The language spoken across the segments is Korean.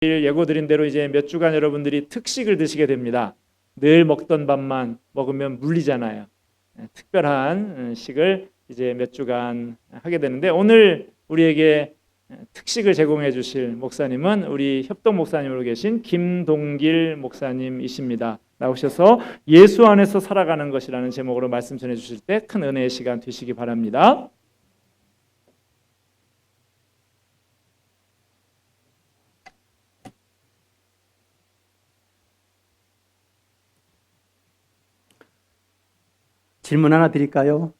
예고드린 대로 이제 몇 주간 여러분들이 특식을 드시게 됩니다. 늘 먹던 밥만 먹으면 물리잖아요. 특별한 식을 이제 몇 주간 하게 되는데, 오늘 우리에게 특식을 제공해 주실 목사님은 우리 협동 목사님으로 계신 김동길 목사님이십니다. 나오셔서 예수 안에서 살아가는 것이라는 제목으로 말씀 전해 주실 때 큰 은혜의 시간 되시기 바랍니다. 질문 하나 드릴까요?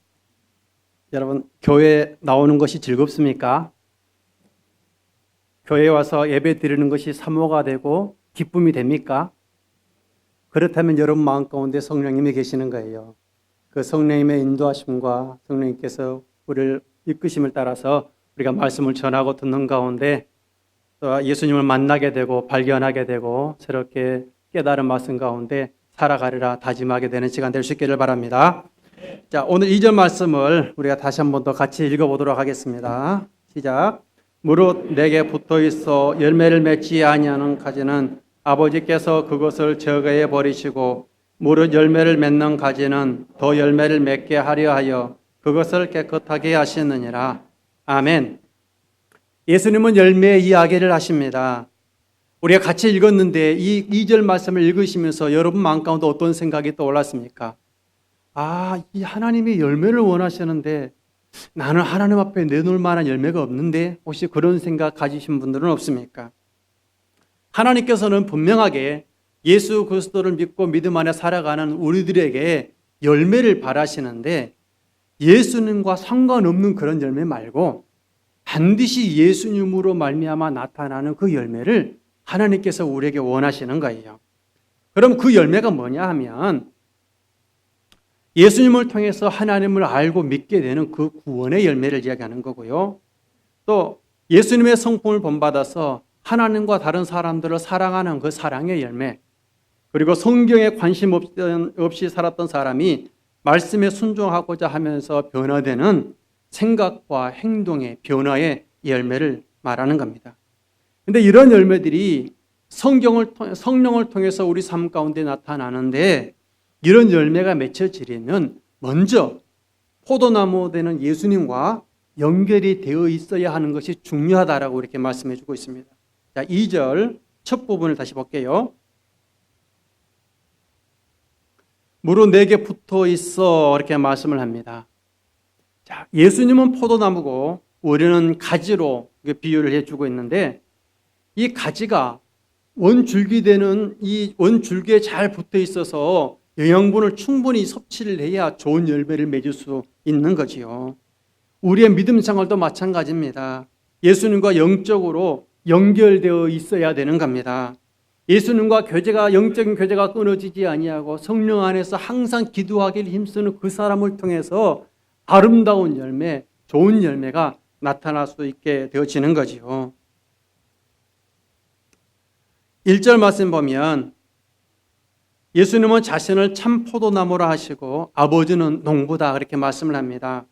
여러분, 교회 나오는 것이 즐겁습니까? 교회에 와서 예배 드리는 것이 사모가 되고 기쁨이 됩니까? 그렇다면 여러분 마음 가운데 성령님이 계시는 거예요. 그 성령님의 인도하심과 성령님께서 우리를 이끄심을 따라서 우리가 말씀을 전하고 듣는 가운데 또 예수님을 만나게 되고 발견하게 되고 새롭게 깨달은 말씀 가운데 살아가리라 다짐하게 되는 시간 될 수 있기를 바랍니다. 자, 오늘 2절 말씀을 우리가 다시 한 번 더 같이 읽어보도록 하겠습니다. 시작. 무릇 내게 붙어있어 열매를 맺지 아니하는 가지는 아버지께서 그것을 제거해 버리시고 무릇 열매를 맺는 가지는 더 열매를 맺게 하려 하여 그것을 깨끗하게 하시느니라. 아멘. 예수님은 열매의 이야기를 하십니다. 우리가 같이 읽었는데 이 2절 말씀을 읽으시면서 여러분 마음 가운데 어떤 생각이 떠올랐습니까? 이 하나님이 열매를 원하시는데 나는 하나님 앞에 내놓을 만한 열매가 없는데, 혹시 그런 생각 가지신 분들은 없습니까? 하나님께서는 분명하게 예수 그리스도를 믿고 믿음 안에 살아가는 우리들에게 열매를 바라시는데, 예수님과 상관없는 그런 열매 말고 반드시 예수님으로 말미암아 나타나는 그 열매를 하나님께서 우리에게 원하시는 거예요. 그럼 그 열매가 뭐냐 하면 예수님을 통해서 하나님을 알고 믿게 되는 그 구원의 열매를 이야기하는 거고요. 또 예수님의 성품을 본받아서 하나님과 다른 사람들을 사랑하는 그 사랑의 열매, 그리고 성경에 관심 없이 살았던 사람이 말씀에 순종하고자 하면서 변화되는 생각과 행동의 변화의 열매를 말하는 겁니다. 그런데 이런 열매들이 성령을 통해서 우리 삶 가운데 나타나는데, 이런 열매가 맺혀지려면 먼저 포도나무 되는 예수님과 연결이 되어 있어야 하는 것이 중요하다라고 이렇게 말씀해 주고 있습니다. 자, 2절 첫 부분을 다시 볼게요. 무릇 내게 붙어 있어 이렇게 말씀을 합니다. 자, 예수님은 포도나무고 우리는 가지로 비유를 해주고 있는데, 이 가지가 원줄기되는 이 원줄기에 잘 붙어 있어서 영양분을 충분히 섭취를 해야 좋은 열매를 맺을 수 있는 거지요. 우리의 믿음 생활도 마찬가지입니다. 예수님과 영적으로 연결되어 있어야 되는 겁니다. 예수님과 영적인 교제가 끊어지지 아니하고 성령 안에서 항상 기도하기를 힘쓰는 그 사람을 통해서 아름다운 열매, 좋은 열매가 나타날 수 있게 되어지는 거지요. 1절 말씀 보면 예수님은 자신을 참 포도나무라 하시고 아버지는 농부다 그렇게 말씀을 합니다.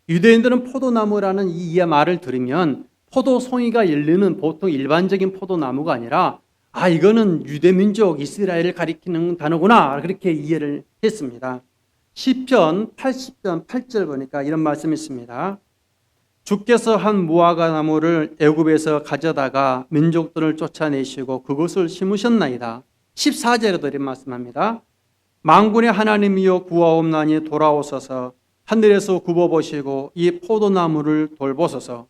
유대인들은 포도나무라는 이 말을 들으면 포도송이가 열리는 보통 일반적인 포도나무가 아니라 이거는 유대민족 이스라엘을 가리키는 단어구나 그렇게 이해를 했습니다. 시편 80편 8절 보니까 이런 말씀이 있습니다. 주께서 한 무화과 나무를 애굽에서 가져다가 민족들을 쫓아내시고 그것을 심으셨나이다. 14절에도 이런 말씀합니다. 만군의 하나님이여 구하옵나니 돌아오소서, 하늘에서 굽어보시고 이 포도나무를 돌보소서.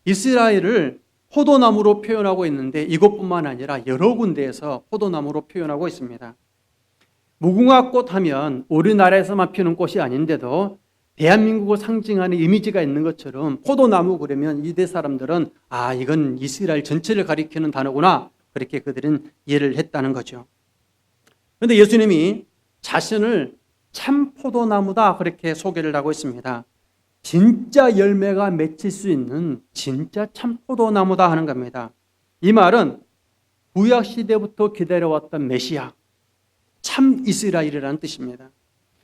이스라엘을 포도나무로 표현하고 있는데 이것뿐만 아니라 여러 군데에서 포도나무로 표현하고 있습니다. 무궁화꽃 하면 우리나라에서만 피는 꽃이 아닌데도 대한민국을 상징하는 이미지가 있는 것처럼 포도나무 그러면 이대 사람들은 이건 이스라엘 전체를 가리키는 단어구나 그렇게 그들은 이해를 했다는 거죠. 그런데 예수님이 자신을 참 포도나무다 그렇게 소개를 하고 있습니다. 진짜 열매가 맺힐 수 있는 진짜 참 포도나무다 하는 겁니다. 이 말은 구약시대부터 기다려왔던 메시아, 참 이스라엘이라는 뜻입니다.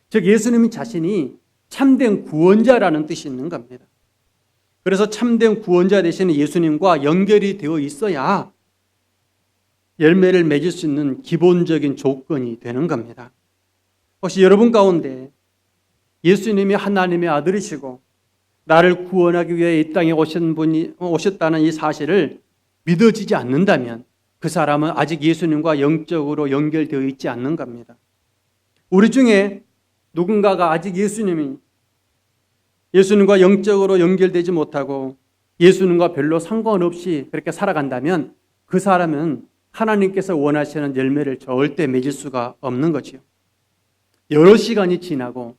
즉 예수님 자신이 참된 구원자라는 뜻이 있는 겁니다. 그래서 참된 구원자 되시는 예수님과 연결이 되어 있어야 열매를 맺을 수 있는 기본적인 조건이 되는 겁니다. 혹시 여러분 가운데 예수님이 하나님의 아들이시고 나를 구원하기 위해 이 땅에 오셨다는 이 사실을 믿어지지 않는다면 그 사람은 아직 예수님과 영적으로 연결되어 있지 않는 겁니다. 우리 중에 누군가가 아직 예수님과 영적으로 연결되지 못하고 예수님과 별로 상관없이 그렇게 살아간다면 그 사람은 하나님께서 원하시는 열매를 절대 맺을 수가 없는 거지요. 여러 시간이 지나고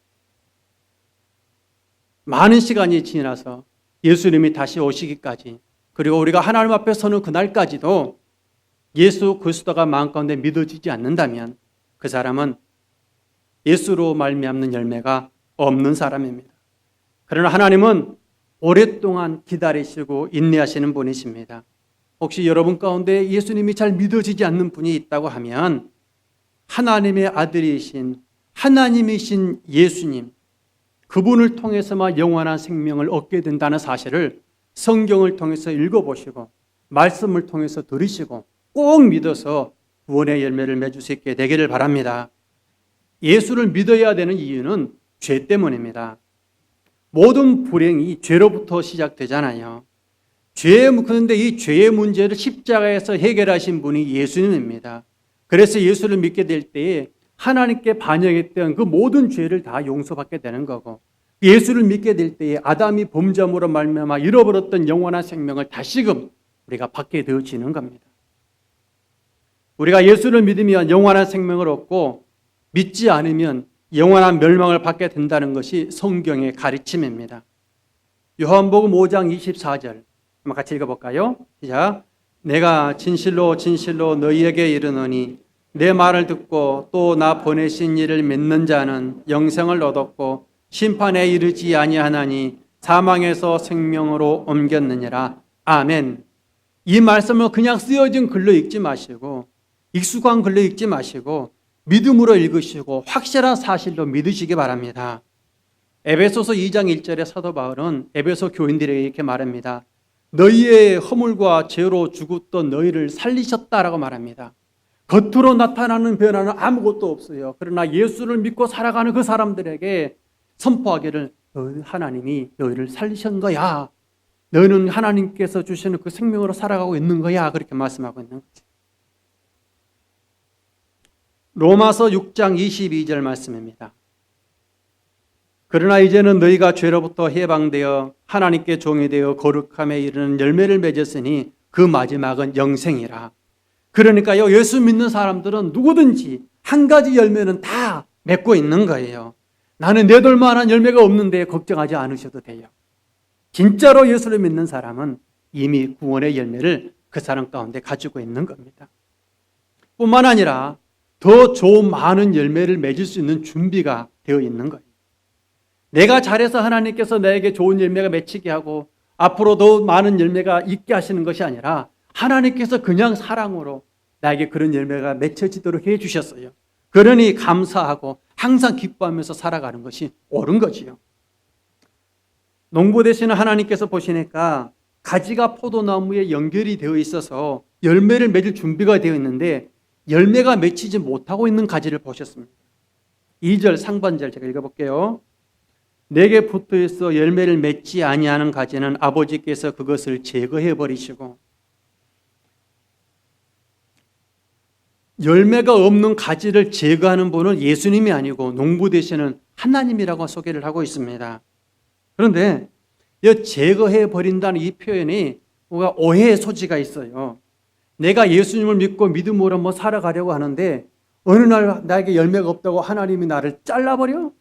많은 시간이 지나서 예수님이 다시 오시기까지, 그리고 우리가 하나님 앞에 서는 그날까지도 예수 그리스도가 마음 가운데 믿어지지 않는다면 그 사람은 예수로 말미암는 열매가 없는 사람입니다. 그러나 하나님은 오랫동안 기다리시고 인내하시는 분이십니다. 혹시 여러분 가운데 예수님이 잘 믿어지지 않는 분이 있다고 하면 하나님의 아들이신 하나님이신 예수님, 그분을 통해서만 영원한 생명을 얻게 된다는 사실을 성경을 통해서 읽어보시고 말씀을 통해서 들으시고 꼭 믿어서 구원의 열매를 맺을 수 있게 되기를 바랍니다. 예수를 믿어야 되는 이유는 죄 때문입니다. 모든 불행이 죄로부터 시작되잖아요. 그런데 이 죄의 문제를 십자가에서 해결하신 분이 예수님입니다. 그래서 예수를 믿게 될 때에 하나님께 반영했던 그 모든 죄를 다 용서받게 되는 거고, 예수를 믿게 될 때에 아담이 범죄함으로 말미암아 잃어버렸던 영원한 생명을 다시금 우리가 받게 되어지는 겁니다. 우리가 예수를 믿으면 영원한 생명을 얻고 믿지 않으면 영원한 멸망을 받게 된다는 것이 성경의 가르침입니다. 요한복음 5장 24절 한번 같이 읽어볼까요? 시작. 내가 진실로 진실로 너희에게 이르노니 내 말을 듣고 또 나 보내신 이를 믿는 자는 영생을 얻었고 심판에 이르지 아니하나니 사망에서 생명으로 옮겼느니라. 아멘. 이 말씀을 그냥 쓰여진 글로 읽지 마시고 익숙한 글로 읽지 마시고 믿음으로 읽으시고 확실한 사실로 믿으시기 바랍니다. 에베소서 2장 1절에 사도 바울은 에베소 교인들에게 이렇게 말합니다. 너희의 허물과 죄로 죽었던 너희를 살리셨다라고 말합니다. 겉으로 나타나는 변화는 아무것도 없어요. 그러나 예수를 믿고 살아가는 그 사람들에게 선포하기를 하나님이 너희를 살리신 거야. 너희는 하나님께서 주시는 그 생명으로 살아가고 있는 거야. 그렇게 말씀하고 있는 거지. 로마서 6장 22절 말씀입니다. 그러나 이제는 너희가 죄로부터 해방되어 하나님께 종이 되어 거룩함에 이르는 열매를 맺었으니 그 마지막은 영생이라. 그러니까요, 예수 믿는 사람들은 누구든지 한 가지 열매는 다 맺고 있는 거예요. 나는 내돌 만한 열매가 없는데 걱정하지 않으셔도 돼요. 진짜로 예수를 믿는 사람은 이미 구원의 열매를 그 사람 가운데 가지고 있는 겁니다. 뿐만 아니라 더 좋은 많은 열매를 맺을 수 있는 준비가 되어 있는 거예요. 내가 잘해서 하나님께서 나에게 좋은 열매가 맺히게 하고 앞으로 더 많은 열매가 있게 하시는 것이 아니라 하나님께서 그냥 사랑으로 나에게 그런 열매가 맺혀지도록 해 주셨어요. 그러니 감사하고 항상 기뻐하면서 살아가는 것이 옳은 거지요. 농부 되시는 하나님께서 보시니까 가지가 포도나무에 연결이 되어 있어서 열매를 맺을 준비가 되어 있는데 열매가 맺히지 못하고 있는 가지를 보셨습니다. 2절 상반절 제가 읽어볼게요. 내게 붙어있어 열매를 맺지 아니하는 가지는 아버지께서 그것을 제거해 버리시고, 열매가 없는 가지를 제거하는 분은 예수님이 아니고 농부 되시는 하나님이라고 소개를 하고 있습니다. 그런데 이 제거해 버린다는 이 표현이 뭔가 오해의 소지가 있어요. 내가 예수님을 믿고 믿음으로 뭐 살아가려고 하는데 어느 날 나에게 열매가 없다고 하나님이 나를 잘라버려?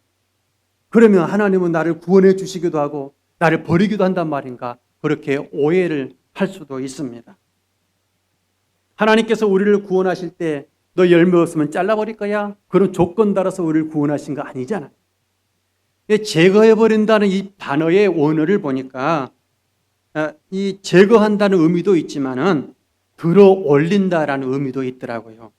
그러면 하나님은 나를 구원해 주시기도 하고 나를 버리기도 한단 말인가? 그렇게 오해를 할 수도 있습니다. 하나님께서 우리를 구원하실 때 너 열매 없으면 잘라버릴 거야? 그런 조건 따라서 우리를 구원하신 거 아니잖아요. 제거해버린다는 이 단어의 원어를 보니까 이 제거한다는 의미도 있지만은 들어 올린다라는 의미도 있더라고요.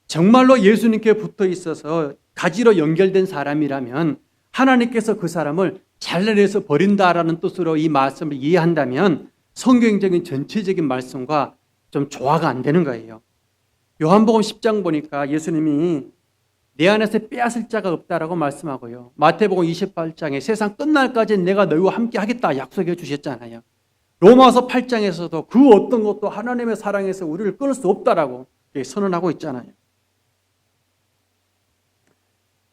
정말로 예수님께 붙어 있어서 가지로 연결된 사람이라면 하나님께서 그 사람을 잘라내서 버린다라는 뜻으로 이 말씀을 이해한다면 성경적인 전체적인 말씀과 좀 조화가 안 되는 거예요. 요한복음 10장 보니까 예수님이 내 안에서 빼앗을 자가 없다라고 말씀하고요. 마태복음 28장에 세상 끝날까지 내가 너희와 함께 하겠다 약속해 주셨잖아요. 로마서 8장에서도 그 어떤 것도 하나님의 사랑에서 우리를 끊을 수 없다라고 선언하고 있잖아요.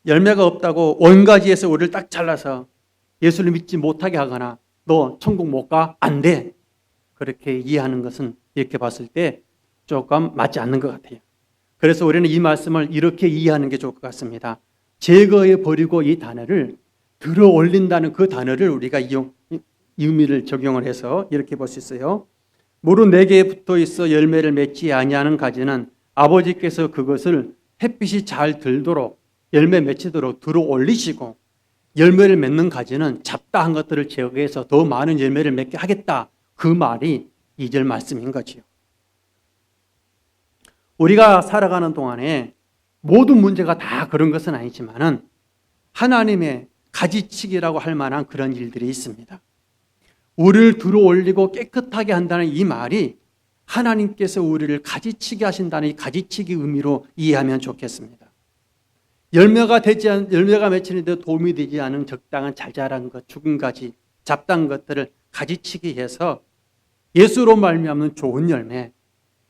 열매가 없다고 원가지에서 우리를 딱 잘라서 예수를 믿지 못하게 하거나 너 천국 못 가? 안 돼. 그렇게 이해하는 것은 이렇게 봤을 때 조금 맞지 않는 것 같아요. 그래서 우리는 이 말씀을 이렇게 이해하는 게 좋을 것 같습니다. 제거해 버리고 이 단어를 들어 올린다는 그 단어를 우리가 의미를 적용을 해서 이렇게 볼 수 있어요. 무릇 내게 붙어 있어 열매를 맺지 아니하는 가지는 아버지께서 그것을 햇빛이 잘 들도록 열매 맺히도록 들어 올리시고 열매를 맺는 가지는 잡다한 것들을 제거해서 더 많은 열매를 맺게 하겠다. 그 말이 2절 말씀인 거지요. 우리가 살아가는 동안에 모든 문제가 다 그런 것은 아니지만은 하나님의 가지치기라고 할 만한 그런 일들이 있습니다. 우리를 들어 올리고 깨끗하게 한다는 이 말이 하나님께서 우리를 가지치기 하신다는 이 가지치기 의미로 이해하면 좋겠습니다. 열매가 맺히는데 도움이 되지 않은 적당한 잘 자란 것, 죽은 가지, 잡다한 것들을 가지치기 해서 예수로 말미암는 좋은 열매,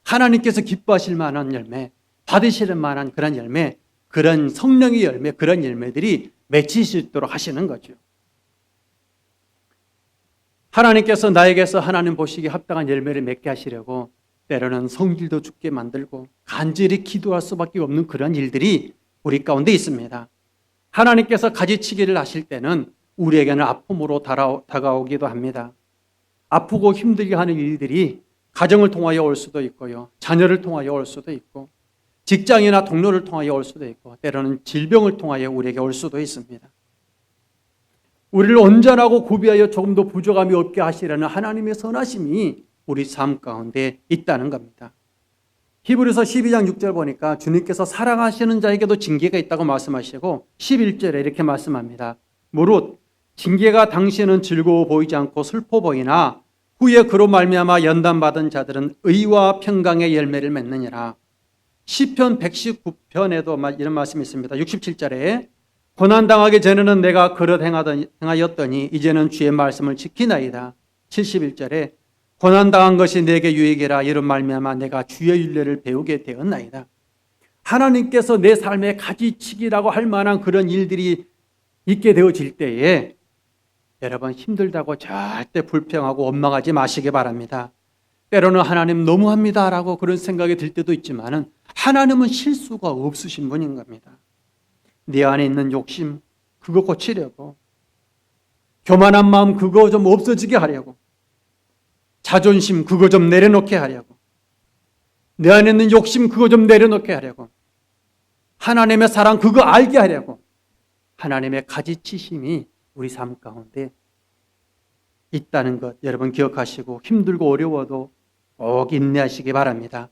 하나님께서 기뻐하실 만한 열매, 받으실 만한 그런 열매, 그런 성령의 열매, 그런 열매들이 맺힐 수 있도록 하시는 거죠. 하나님께서 나에게서 하나님 보시기에 합당한 열매를 맺게 하시려고 때로는 성질도 죽게 만들고 간절히 기도할 수밖에 없는 그런 일들이 우리 가운데 있습니다. 하나님께서 가지치기를 하실 때는 우리에게는 아픔으로 다가오기도 합니다. 아프고 힘들게 하는 일들이 가정을 통하여 올 수도 있고요. 자녀를 통하여 올 수도 있고 직장이나 동료를 통하여 올 수도 있고 때로는 질병을 통하여 우리에게 올 수도 있습니다. 우리를 온전하고 구비하여 조금 더 부족함이 없게 하시려는 하나님의 선하심이 우리 삶 가운데 있다는 겁니다. 히브리서 12장 6절 보니까 주님께서 사랑하시는 자에게도 징계가 있다고 말씀하시고 11절에 이렇게 말씀합니다. 무릇 징계가 당시에는 즐거워 보이지 않고 슬퍼 보이나 후에 그로 말미암아 연단받은 자들은 의와 평강의 열매를 맺느니라. 시편 119편에도 이런 말씀이 있습니다. 67절에 고난당하기 전에는 내가 그릇 행하였더니 이제는 주의 말씀을 지키나이다. 71절에 고난당한 것이 내게 유익이라 이런 말미암아 내가 주의 윤례를 배우게 되었나이다. 하나님께서 내 삶의 가지치기라고 할 만한 그런 일들이 있게 되어질 때에 여러분 힘들다고 절대 불평하고 원망하지 마시기 바랍니다. 때로는 하나님 너무합니다라고 그런 생각이 들 때도 있지만은 하나님은 실수가 없으신 분인 겁니다. 네 안에 있는 욕심 그거 고치려고, 교만한 마음 그거 좀 없어지게 하려고, 자존심 그거 좀 내려놓게 하려고, 내 안에 있는 욕심 그거 좀 내려놓게 하려고, 하나님의 사랑 그거 알게 하려고 하나님의 가지치심이 우리 삶 가운데 있다는 것 여러분 기억하시고 힘들고 어려워도 꼭 인내하시기 바랍니다.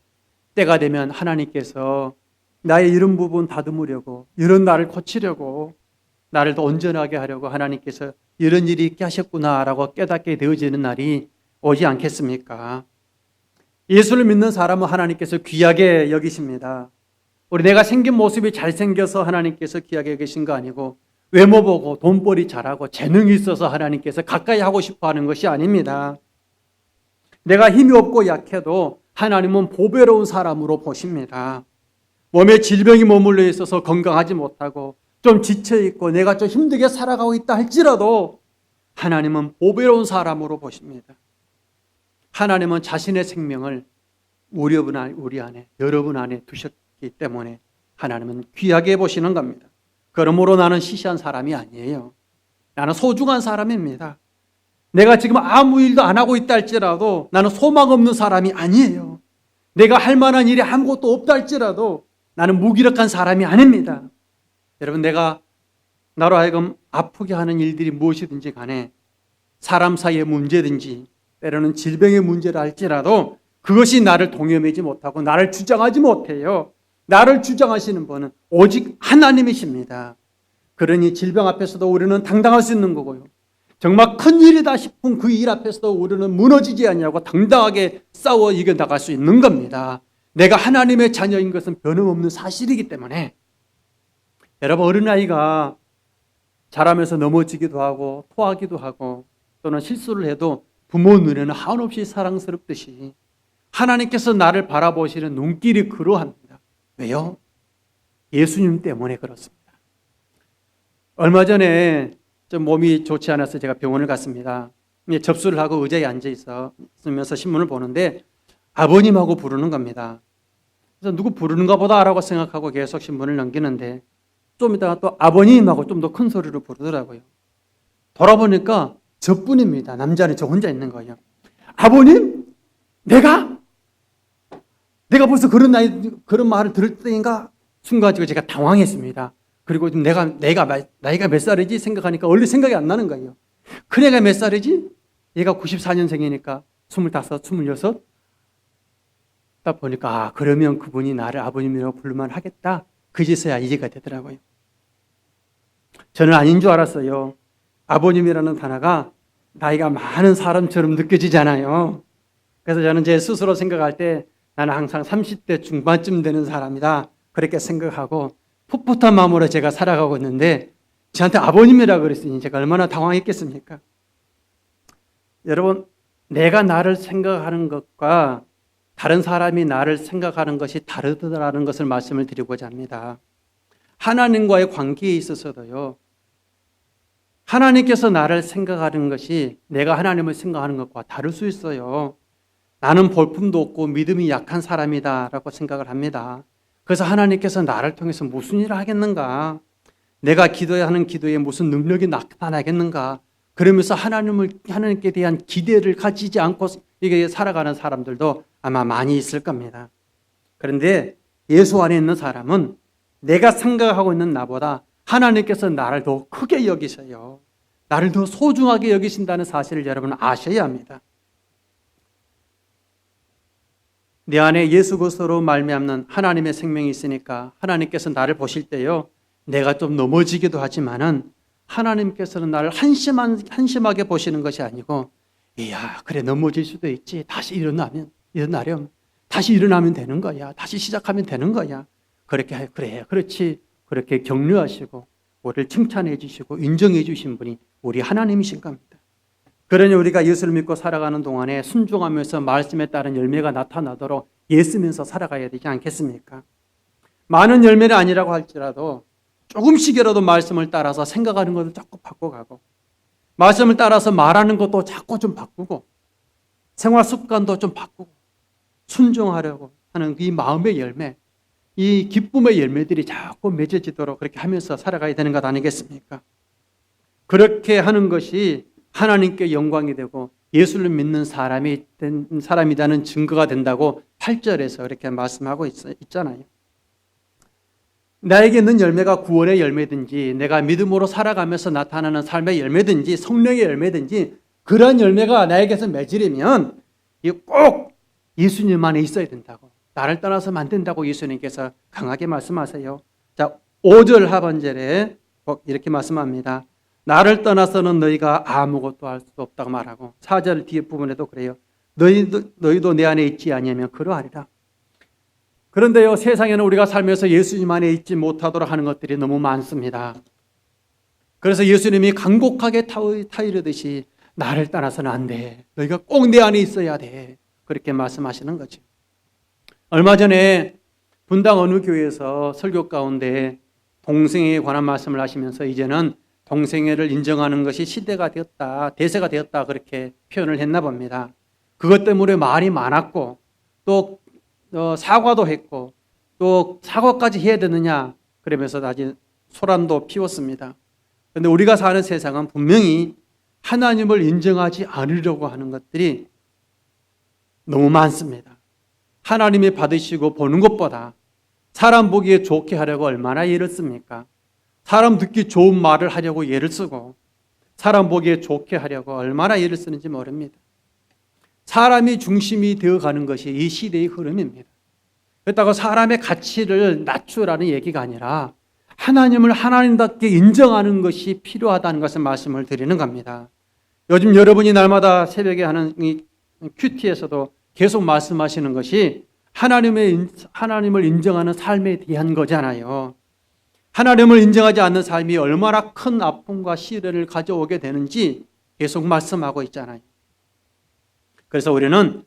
때가 되면 하나님께서 나의 이런 부분 다듬으려고, 이런 나를 고치려고, 나를 더 온전하게 하려고 하나님께서 이런 일이 있게 하셨구나라고 깨닫게 되어지는 날이 오지 않겠습니까? 예수를 믿는 사람은 하나님께서 귀하게 여기십니다. 우리 내가 생긴 모습이 잘생겨서 하나님께서 귀하게 여기신 거 아니고 외모 보고 돈벌이 잘하고 재능이 있어서 하나님께서 가까이 하고 싶어 하는 것이 아닙니다. 내가 힘이 없고 약해도 하나님은 보배로운 사람으로 보십니다. 몸에 질병이 머물러 있어서 건강하지 못하고 좀 지쳐있고 내가 좀 힘들게 살아가고 있다 할지라도 하나님은 보배로운 사람으로 보십니다. 하나님은 자신의 생명을 우리 안에, 여러분 안에 두셨기 때문에 하나님은 귀하게 보시는 겁니다. 그러므로 나는 시시한 사람이 아니에요. 나는 소중한 사람입니다. 내가 지금 아무 일도 안 하고 있다 할지라도 나는 소망 없는 사람이 아니에요. 내가 할 만한 일이 아무것도 없다 할지라도 나는 무기력한 사람이 아닙니다. 여러분, 내가 나로 하여금 아프게 하는 일들이 무엇이든지 간에 사람 사이의 문제든지 때로는 질병의 문제라 할지라도 그것이 나를 동요매지 못하고 나를 주장하지 못해요. 나를 주장하시는 분은 오직 하나님이십니다. 그러니 질병 앞에서도 우리는 당당할 수 있는 거고요. 정말 큰일이다 싶은 그 일 앞에서도 우리는 무너지지 않냐고 당당하게 싸워 이겨나갈 수 있는 겁니다. 내가 하나님의 자녀인 것은 변함없는 사실이기 때문에 여러분 어린아이가 자라면서 넘어지기도 하고 토하기도 하고 또는 실수를 해도 부모 눈에는 한없이 사랑스럽듯이 하나님께서 나를 바라보시는 눈길이 그러합니다. 왜요? 예수님 때문에 그렇습니다. 얼마 전에 좀 몸이 좋지 않아서 제가 병원을 갔습니다. 접수를 하고 의자에 앉아 있으면서 신문을 보는데 아버님하고 부르는 겁니다. 그래서 누구 부르는가 보다라고 생각하고 계속 신문을 넘기는데 좀 이따가 또 아버님하고 좀 더 큰 소리로 부르더라고요. 돌아보니까 저뿐입니다. 남자는 저 혼자 있는 거예요. 아버님? 내가 벌써 그런 말을 들을 때인가? 순간적으로 제가 당황했습니다. 그리고 지금 나이가 몇 살이지 생각하니까 원래 생각이 안 나는 거예요. 큰애가 몇 살이지? 얘가 94년생이니까 25, 26? 딱 보니까 그러면 그분이 나를 아버님이라고 부르면 하겠다. 그제서야 이해가 되더라고요. 저는 아닌 줄 알았어요. 아버님이라는 단어가 나이가 많은 사람처럼 느껴지잖아요. 그래서 저는 제 스스로 생각할 때 나는 항상 30대 중반쯤 되는 사람이다. 그렇게 생각하고 풋풋한 마음으로 제가 살아가고 있는데 저한테 아버님이라고 그랬으니 제가 얼마나 당황했겠습니까? 여러분, 내가 나를 생각하는 것과 다른 사람이 나를 생각하는 것이 다르다는 것을 말씀을 드리고자 합니다. 하나님과의 관계에 있어서도요. 하나님께서 나를 생각하는 것이 내가 하나님을 생각하는 것과 다를 수 있어요. 나는 볼품도 없고 믿음이 약한 사람이다라고 생각을 합니다. 그래서 하나님께서 나를 통해서 무슨 일을 하겠는가? 내가 기도하는 기도에 무슨 능력이 나타나겠는가? 그러면서 하나님께 대한 기대를 가지지 않고 이게 살아가는 사람들도 아마 많이 있을 겁니다. 그런데 예수 안에 있는 사람은 내가 생각하고 있는 나보다 하나님께서 나를 더 크게 여기셔요. 나를 더 소중하게 여기신다는 사실을 여러분은 아셔야 합니다. 내 안에 예수 그리스도로 말미암는 하나님의 생명이 있으니까 하나님께서 나를 보실 때요. 내가 좀 넘어지기도 하지만은 하나님께서는 나를 한심하게 보시는 것이 아니고 이야 그래 넘어질 수도 있지. 다시 일어나렴. 다시 일어나면 되는 거야. 다시 시작하면 되는 거야. 그렇게 그래 그렇지. 그렇게 격려하시고 우리를 칭찬해 주시고 인정해 주신 분이 우리 하나님이신 겁니다. 그러니 우리가 예수를 믿고 살아가는 동안에 순종하면서 말씀에 따른 열매가 나타나도록 예쓰면서 살아가야 되지 않겠습니까? 많은 열매는 아니라고 할지라도 조금씩이라도 말씀을 따라서 생각하는 것을 자꾸 바꿔가고 말씀을 따라서 말하는 것도 자꾸 좀 바꾸고 생활 습관도 좀 바꾸고 순종하려고 하는 이 마음의 열매, 이 기쁨의 열매들이 자꾸 맺어지도록 그렇게 하면서 살아가야 되는 것 아니겠습니까? 그렇게 하는 것이 하나님께 영광이 되고 예수를 믿는 사람이라는 증거가 된다고 8절에서 그렇게 말씀하고 있잖아요. 나에게 있는 열매가 구원의 열매든지 내가 믿음으로 살아가면서 나타나는 삶의 열매든지 성령의 열매든지 그런 열매가 나에게서 맺으려면 꼭 예수님 안에 있어야 된다고. 나를 떠나서는 안 된다고 예수님께서 강하게 말씀하세요. 자, 5절 하반절에 이렇게 말씀합니다. 나를 떠나서는 너희가 아무것도 할 수 없다고 말하고 4절 뒤에 부분에도 그래요. 너희도 내 안에 있지 아니하면 그러하리라. 그런데요, 세상에는 우리가 살면서 예수님 안에 있지 못하도록 하는 것들이 너무 많습니다. 그래서 예수님이 간곡하게 타이르듯이 나를 떠나서는 안 돼. 너희가 꼭 내 안에 있어야 돼. 그렇게 말씀하시는 거죠. 얼마 전에 분당 어느 교회에서 설교 가운데 동성애에 관한 말씀을 하시면서 이제는 동성애를 인정하는 것이 시대가 되었다, 대세가 되었다 그렇게 표현을 했나 봅니다. 그것 때문에 말이 많았고 또 사과도 했고 또 사과까지 해야 되느냐 그러면서 아주 소란도 피웠습니다. 그런데 우리가 사는 세상은 분명히 하나님을 인정하지 않으려고 하는 것들이 너무 많습니다. 하나님이 받으시고 보는 것보다 사람 보기에 좋게 하려고 얼마나 애를 씁니까? 사람 듣기 좋은 말을 하려고 애를 쓰고 사람 보기에 좋게 하려고 얼마나 애를 쓰는지 모릅니다. 사람이 중심이 되어가는 것이 이 시대의 흐름입니다. 그렇다고 사람의 가치를 낮추라는 얘기가 아니라 하나님을 하나님답게 인정하는 것이 필요하다는 것을 말씀을 드리는 겁니다. 요즘 여러분이 날마다 새벽에 하는 이 큐티에서도 계속 말씀하시는 것이 하나님을 인정하는 삶에 대한 거잖아요. 하나님을 인정하지 않는 삶이 얼마나 큰 아픔과 시련을 가져오게 되는지 계속 말씀하고 있잖아요. 그래서 우리는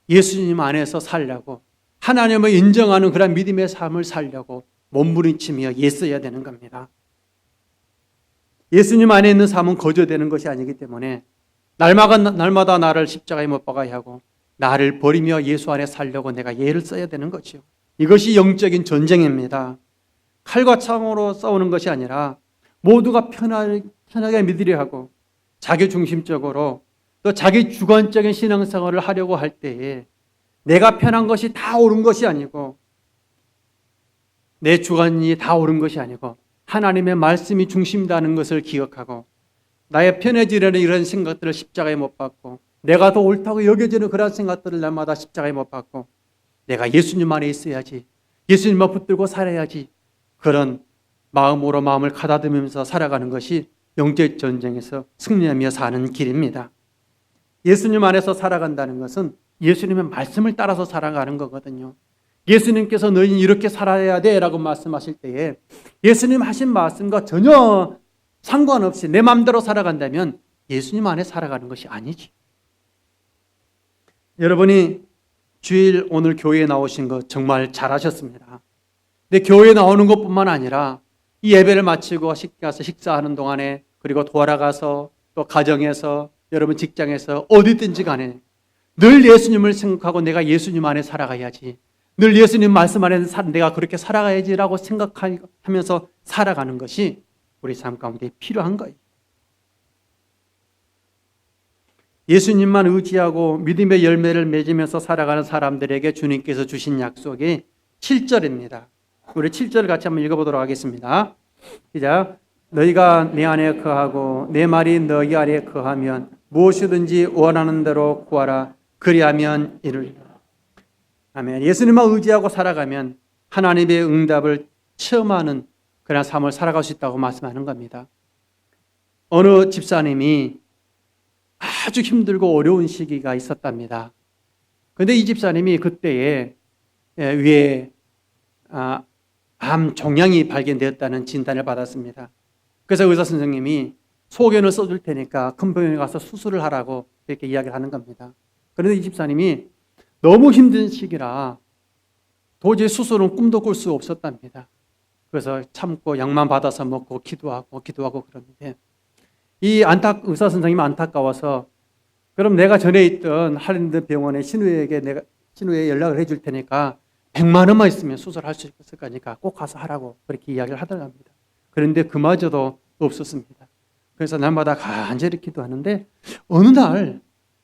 예수님 안에서 살려고, 하나님을 인정하는 그런 믿음의 삶을 살려고 몸부림치며 애써야 되는 겁니다. 예수님 안에 있는 삶은 거저되는 것이 아니기 때문에 날마다 나를 십자가에 못 박아야 하고 나를 버리며 예수 안에 살려고 내가 애를 써야 되는 거죠. 이것이 영적인 전쟁입니다. 칼과 창으로 싸우는 것이 아니라 모두가 편하게 믿으려 하고 자기 중심적으로 또 자기 주관적인 신앙생활을 하려고 할 때에 내가 편한 것이 다 옳은 것이 아니고 내 주관이 다 옳은 것이 아니고 하나님의 말씀이 중심이라는 것을 기억하고 나의 편해지려는 이런 생각들을 십자가에 못 박고 내가 더 옳다고 여겨지는 그런 생각들을 날마다 십자가에 못 박고 내가 예수님 안에 있어야지, 예수님만 붙들고 살아야지, 그런 마음으로 마음을 가다듬으면서 살아가는 것이 영적 전쟁에서 승리하며 사는 길입니다. 예수님 안에서 살아간다는 것은 예수님의 말씀을 따라서 살아가는 거거든요. 예수님께서 너희는 이렇게 살아야 돼 라고 말씀하실 때에 예수님 하신 말씀과 전혀 상관없이 내 마음대로 살아간다면 예수님 안에 살아가는 것이 아니지. 여러분이 주일 오늘 교회에 나오신 거 정말 잘하셨습니다. 근데 교회에 나오는 것뿐만 아니라 이 예배를 마치고 가서 식사하는 동안에 그리고 돌아가서 또 가정에서 여러분 직장에서 어디든지 간에 늘 예수님을 생각하고 내가 예수님 안에 살아가야지, 늘 예수님 말씀 안에 내가 그렇게 살아가야지라고 생각하면서 살아가는 것이 우리 삶 가운데 필요한 거예요. 예수님만 의지하고 믿음의 열매를 맺으면서 살아가는 사람들에게 주님께서 주신 약속이 7절입니다. 우리 7절을 같이 한번 읽어보도록 하겠습니다. 시작. 너희가 내 안에 거하고 내 말이 너희 안에 거하면 무엇이든지 원하는 대로 구하라. 그리하면 이루리라. 아멘. 예수님만 의지하고 살아가면 하나님의 응답을 체험하는 그런 삶을 살아갈 수 있다고 말씀하는 겁니다. 어느 집사님이 아주 힘들고 어려운 시기가 있었답니다. 그런데 이 집사님이 그때에 위에 암 종양이 발견되었다는 진단을 받았습니다. 그래서 의사 선생님이 소견을 써줄 테니까 큰 병원에 가서 수술을 하라고 이렇게 이야기를 하는 겁니다. 그런데 이 집사님이 너무 힘든 시기라 도저히 수술은 꿈도 꿀 수 없었답니다. 그래서 참고 약만 받아서 먹고 기도하고 그러는데 의사 선생님이 안타까워서 그럼 내가 전에 있던 할린드 병원의 신우에 연락을 해줄 테니까 100만 원만 있으면 수술할 수 있을 거니까 꼭 가서 하라고 그렇게 이야기를 하더라고요. 그런데 그마저도 없었습니다. 그래서 날마다 간절히 기도하는데 어느 날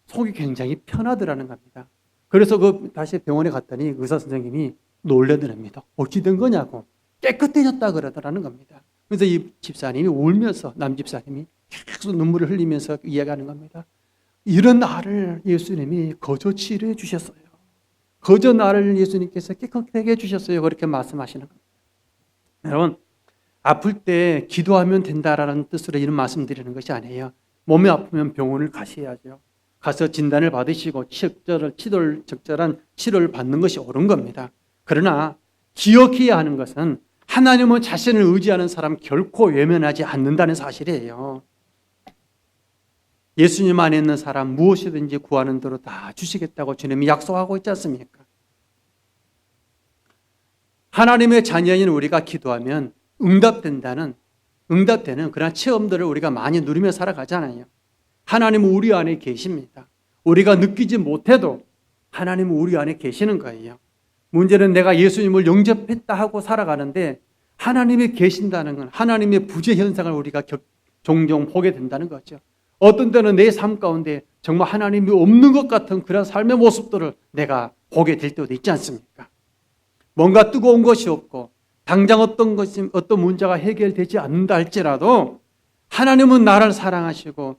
속이 굉장히 편하더라는 겁니다. 그래서 다시 병원에 갔더니 의사 선생님이 놀래더랍니다. 어찌 된 거냐고. 깨끗해졌다 그러더라는 겁니다. 그래서 이 집사님이 울면서, 남집사님이 계속 눈물을 흘리면서 이야기하는 겁니다. 이런 나를 예수님이 거저 치료해 주셨어요. 거저 나를 예수님께서 깨끗하게 해주셨어요. 그렇게 말씀하시는 겁니다. 여러분, 아플 때 기도하면 된다라는 뜻으로 이런 말씀 드리는 것이 아니에요. 몸이 아프면 병원을 가셔야죠. 가서 진단을 받으시고 적절한 치료를 받는 것이 옳은 겁니다. 그러나 기억해야 하는 것은 하나님은 자신을 의지하는 사람 결코 외면하지 않는다는 사실이에요. 예수님 안에 있는 사람 무엇이든지 구하는 대로 다 주시겠다고 주님이 약속하고 있지 않습니까? 하나님의 자녀인 우리가 기도하면 응답되는 그런 체험들을 우리가 많이 누리며 살아가잖아요. 하나님은 우리 안에 계십니다. 우리가 느끼지 못해도 하나님은 우리 안에 계시는 거예요. 문제는 내가 예수님을 영접했다 하고 살아가는데 하나님이 계신다는 건 하나님의 부재 현상을 우리가 종종 보게 된다는 거죠. 어떤 때는 내 삶 가운데 정말 하나님이 없는 것 같은 그런 삶의 모습들을 내가 보게 될 때도 있지 않습니까? 뭔가 뜨거운 것이 없고 당장 어떤 문제가 해결되지 않는다 할지라도 하나님은 나를 사랑하시고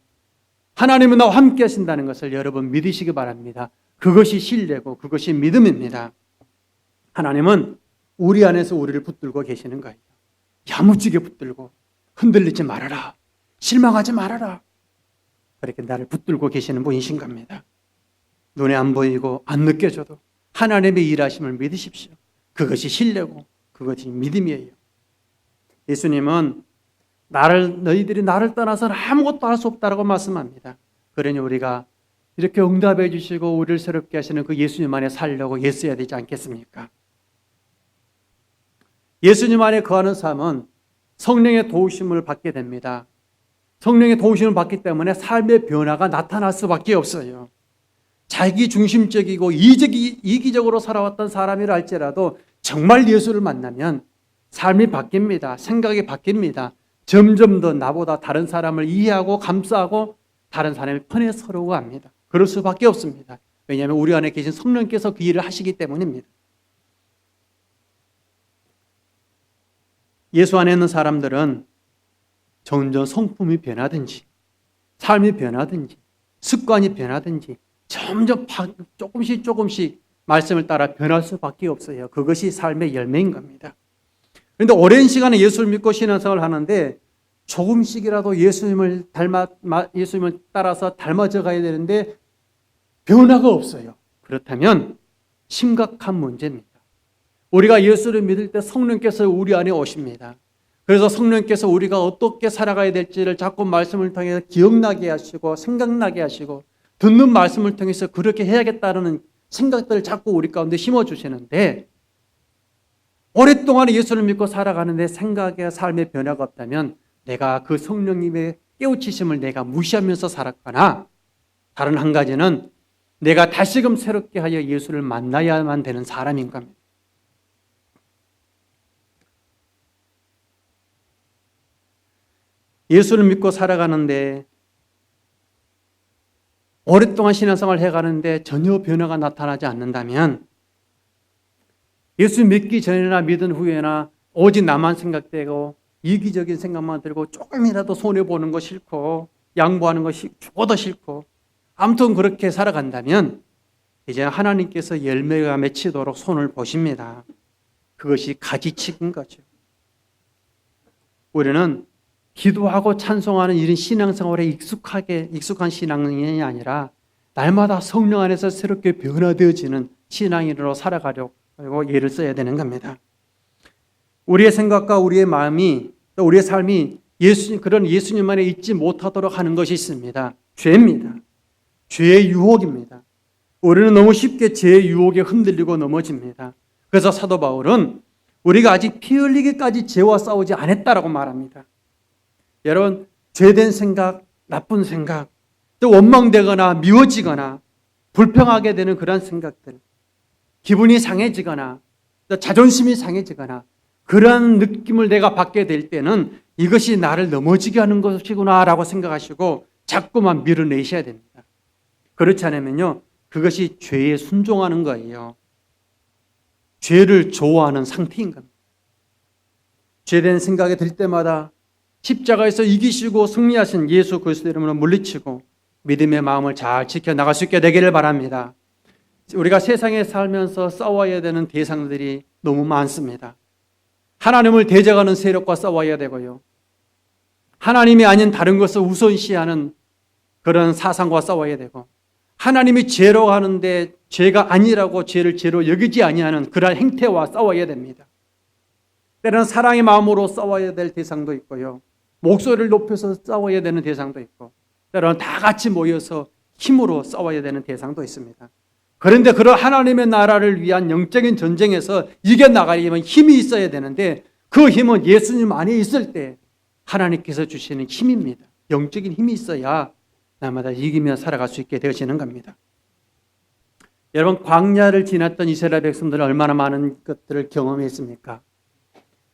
하나님은 나와 함께 하신다는 것을 여러분 믿으시기 바랍니다. 그것이 신뢰고 그것이 믿음입니다. 하나님은 우리 안에서 우리를 붙들고 계시는 거예요. 야무지게 붙들고 흔들리지 말아라. 실망하지 말아라. 그렇게 나를 붙들고 계시는 분이신 겁니다. 눈에 안 보이고 안 느껴져도 하나님의 일하심을 믿으십시오. 그것이 신뢰고 그것이 믿음이에요. 예수님은 너희들이 나를 떠나서는 아무것도 할 수 없다라고 말씀합니다. 그러니 우리가 이렇게 응답해 주시고 우리를 새롭게 하시는 그 예수님 안에 살려고 애써야 되지 않겠습니까? 예수님 안에 거하는 삶은 성령의 도우심을 받게 됩니다. 성령의 도우심을 받기 때문에 삶의 변화가 나타날 수밖에 없어요. 자기 중심적이고 이기적으로 살아왔던 사람이라 할지라도 정말 예수를 만나면 삶이 바뀝니다. 생각이 바뀝니다. 점점 더 나보다 다른 사람을 이해하고 감싸고 다른 사람의 편에 서려고 합니다. 그럴 수밖에 없습니다. 왜냐하면 우리 안에 계신 성령께서 그 일을 하시기 때문입니다. 예수 안에 있는 사람들은 점점 성품이 변하든지 삶이 변하든지 습관이 변하든지 점점 조금씩 말씀을 따라 변할 수밖에 없어요. 그것이 삶의 열매인 겁니다. 그런데 오랜 시간에 예수를 믿고 신앙생활을 하는데 조금씩이라도 예수님을 따라서 닮아져 가야 되는데 변화가 없어요. 그렇다면 심각한 문제입니다. 우리가 예수를 믿을 때 성령께서 우리 안에 오십니다. 그래서 성령께서 우리가 어떻게 살아가야 될지를 자꾸 말씀을 통해서 기억나게 하시고 생각나게 하시고 듣는 말씀을 통해서 그렇게 해야겠다는 생각들을 자꾸 우리 가운데 심어주시는데 오랫동안 예수를 믿고 살아가는데 생각의 삶의 변화가 없다면 내가 그 성령님의 깨우치심을 내가 무시하면서 살았거나 다른 한 가지는 내가 다시금 새롭게 하여 예수를 만나야만 되는 사람인 겁니다. 예수를 믿고 살아가는데 오랫동안 신앙생활을 해가는데 전혀 변화가 나타나지 않는다면 예수 믿기 전이나 믿은 후에나 오직 나만 생각되고 이기적인 생각만 들고 조금이라도 손해보는 거 싫고 양보하는 거 죽어도 싫고 아무튼 그렇게 살아간다면 이제 하나님께서 열매가 맺히도록 손을 보십니다. 그것이 가지치기인 거죠. 우리는 기도하고 찬송하는 이런 신앙생활에 익숙한 신앙이 아니라 날마다 성령 안에서 새롭게 변화되어지는 신앙인으로 살아가려고 예를 써야 되는 겁니다. 우리의 생각과 우리의 마음이 또 우리의 삶이 그런 예수님 안에 있지 못하도록 하는 것이 있습니다. 죄입니다. 죄의 유혹입니다. 우리는 너무 쉽게 죄의 유혹에 흔들리고 넘어집니다. 그래서 사도 바울은 우리가 아직 피 흘리기까지 죄와 싸우지 않았다라고 말합니다. 여러분, 죄된 생각, 나쁜 생각, 또 원망되거나 미워지거나 불평하게 되는 그런 생각들, 기분이 상해지거나 또 자존심이 상해지거나 그런 느낌을 내가 받게 될 때는 이것이 나를 넘어지게 하는 것이구나라고 생각하시고 자꾸만 밀어내셔야 됩니다. 그렇지 않으면요, 그것이 죄에 순종하는 거예요. 죄를 좋아하는 상태인 겁니다. 죄된 생각이 들 때마다 십자가에서 이기시고 승리하신 예수 그리스도 이름으로 물리치고 믿음의 마음을 잘 지켜나갈 수 있게 되기를 바랍니다. 우리가 세상에 살면서 싸워야 되는 대상들이 너무 많습니다. 하나님을 대적하는 세력과 싸워야 되고요. 하나님이 아닌 다른 것을 우선시하는 그런 사상과 싸워야 되고 하나님이 죄로 하는데 죄가 아니라고 죄를 죄로 여기지 아니하는 그러한 행태와 싸워야 됩니다. 때로는 사랑의 마음으로 싸워야 될 대상도 있고요. 목소리를 높여서 싸워야 되는 대상도 있고 때로는 다 같이 모여서 힘으로 싸워야 되는 대상도 있습니다. 그런데 그런 하나님의 나라를 위한 영적인 전쟁에서 이겨나가려면 힘이 있어야 되는데 그 힘은 예수님 안에 있을 때 하나님께서 주시는 힘입니다. 영적인 힘이 있어야 날마다 이기며 살아갈 수 있게 되어지는 겁니다. 여러분, 광야를 지났던 이스라엘 백성들은 얼마나 많은 것들을 경험했습니까?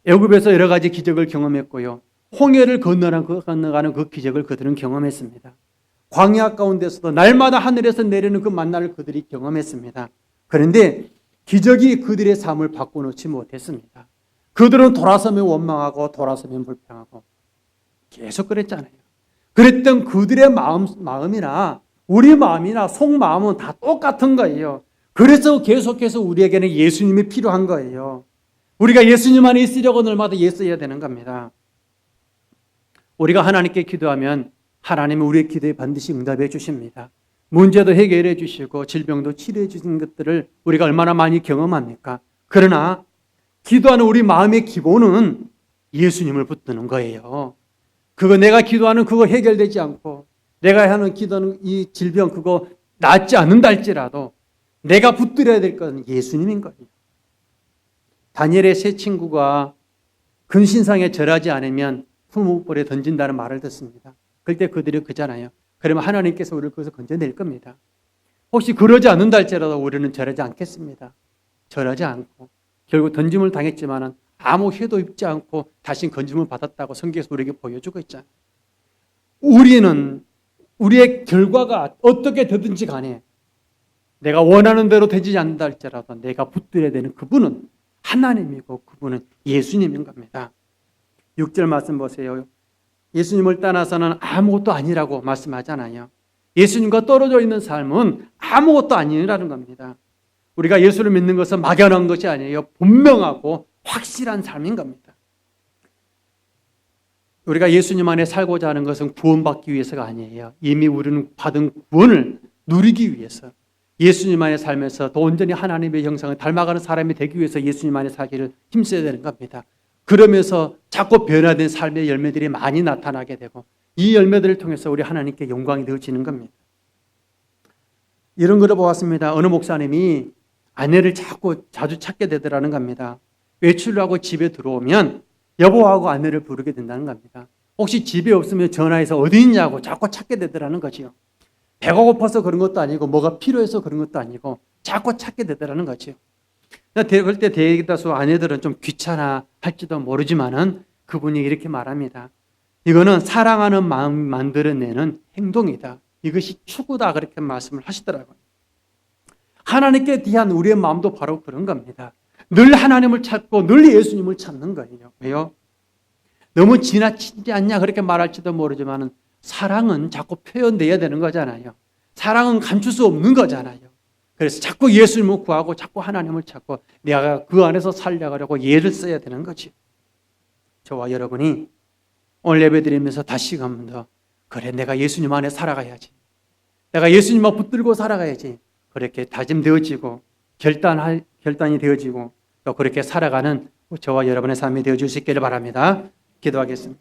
애굽에서 여러 가지 기적을 경험했고요. 홍해를 건너가는 그 기적을 그들은 경험했습니다. 광야 가운데서도 날마다 하늘에서 내리는 그 만나를 그들이 경험했습니다. 그런데 기적이 그들의 삶을 바꿔놓지 못했습니다. 그들은 돌아서면 원망하고 돌아서면 불평하고 계속 그랬잖아요. 그랬던 그들의 마음이나 우리 마음이나 속마음은 다 똑같은 거예요. 그래서 계속해서 우리에게는 예수님이 필요한 거예요. 우리가 예수님 안에 있으려고 날마다 애써야 되는 겁니다. 우리가 하나님께 기도하면 하나님은 우리의 기도에 반드시 응답해 주십니다. 문제도 해결해 주시고 질병도 치료해 주신 것들을 우리가 얼마나 많이 경험합니까? 그러나 기도하는 우리 마음의 기본은 예수님을 붙드는 거예요. 그거 내가 기도하는 그거 해결되지 않고 내가 하는 기도는 이 질병 그거 낫지 않는다 할지라도 내가 붙들어야 될 건 예수님인 거예요. 다니엘의 세 친구가 근신상에 절하지 않으면 풀무불에 던진다는 말을 듣습니다. 그때 그들이 그잖아요. 그러면 하나님께서 우리를 거기서 건져낼 겁니다. 혹시 그러지 않는다 할지라도 우리는 절하지 않겠습니다. 절하지 않고 결국 던짐을 당했지만 아무 해도 입지 않고 다시 건짐을 받았다고 성경에서 우리에게 보여주고 있잖아요. 우리는 우리의 결과가 어떻게 되든지 간에 내가 원하는 대로 되지 않는다 할지라도 내가 붙들어야 되는 그분은 하나님이고 그분은 예수님인 겁니다. 6절 말씀 보세요. 예수님을 떠나서는 아무것도 아니라고 말씀하잖아요. 예수님과 떨어져 있는 삶은 아무것도 아니라는 겁니다. 우리가 예수를 믿는 것은 막연한 것이 아니에요. 분명하고 확실한 삶인 겁니다. 우리가 예수님 안에 살고자 하는 것은 구원받기 위해서가 아니에요. 이미 우리는 받은 구원을 누리기 위해서 예수님 안에 살면서 더 온전히 하나님의 형상을 닮아가는 사람이 되기 위해서 예수님 안에 살기를 힘써야 되는 겁니다. 그러면서 자꾸 변화된 삶의 열매들이 많이 나타나게 되고 이 열매들을 통해서 우리 하나님께 영광이 되어지는 겁니다. 이런 거를 보았습니다. 어느 목사님이 아내를 자주 찾게 되더라는 겁니다. 외출을 하고 집에 들어오면 여보하고 아내를 부르게 된다는 겁니다. 혹시 집에 없으면 전화해서 어디 있냐고 자꾸 찾게 되더라는 거죠. 배가 고파서 그런 것도 아니고 뭐가 필요해서 그런 것도 아니고 자꾸 찾게 되더라는 거죠. 그럴 때 대다수 아내들은 좀 귀찮아 할지도 모르지만은 그분이 이렇게 말합니다. 이거는 사랑하는 마음 만들어내는 행동이다. 이것이 추구다. 그렇게 말씀을 하시더라고요. 하나님께 대한 우리의 마음도 바로 그런 겁니다. 늘 하나님을 찾고 늘 예수님을 찾는 거예요. 왜요? 너무 지나치지 않냐 그렇게 말할지도 모르지만 사랑은 자꾸 표현돼야 되는 거잖아요. 사랑은 감출 수 없는 거잖아요. 그래서 자꾸 예수님을 구하고 자꾸 하나님을 찾고 내가 그 안에서 살려가려고 예를 써야 되는 거지. 저와 여러분이 오늘 예배드리면서 다시 한번 더 그래 내가 예수님 안에 살아가야지. 내가 예수님만 붙들고 살아가야지. 그렇게 다짐되어지고 결단이 되어지고 또 그렇게 살아가는 저와 여러분의 삶이 되어줄 수 있기를 바랍니다. 기도하겠습니다.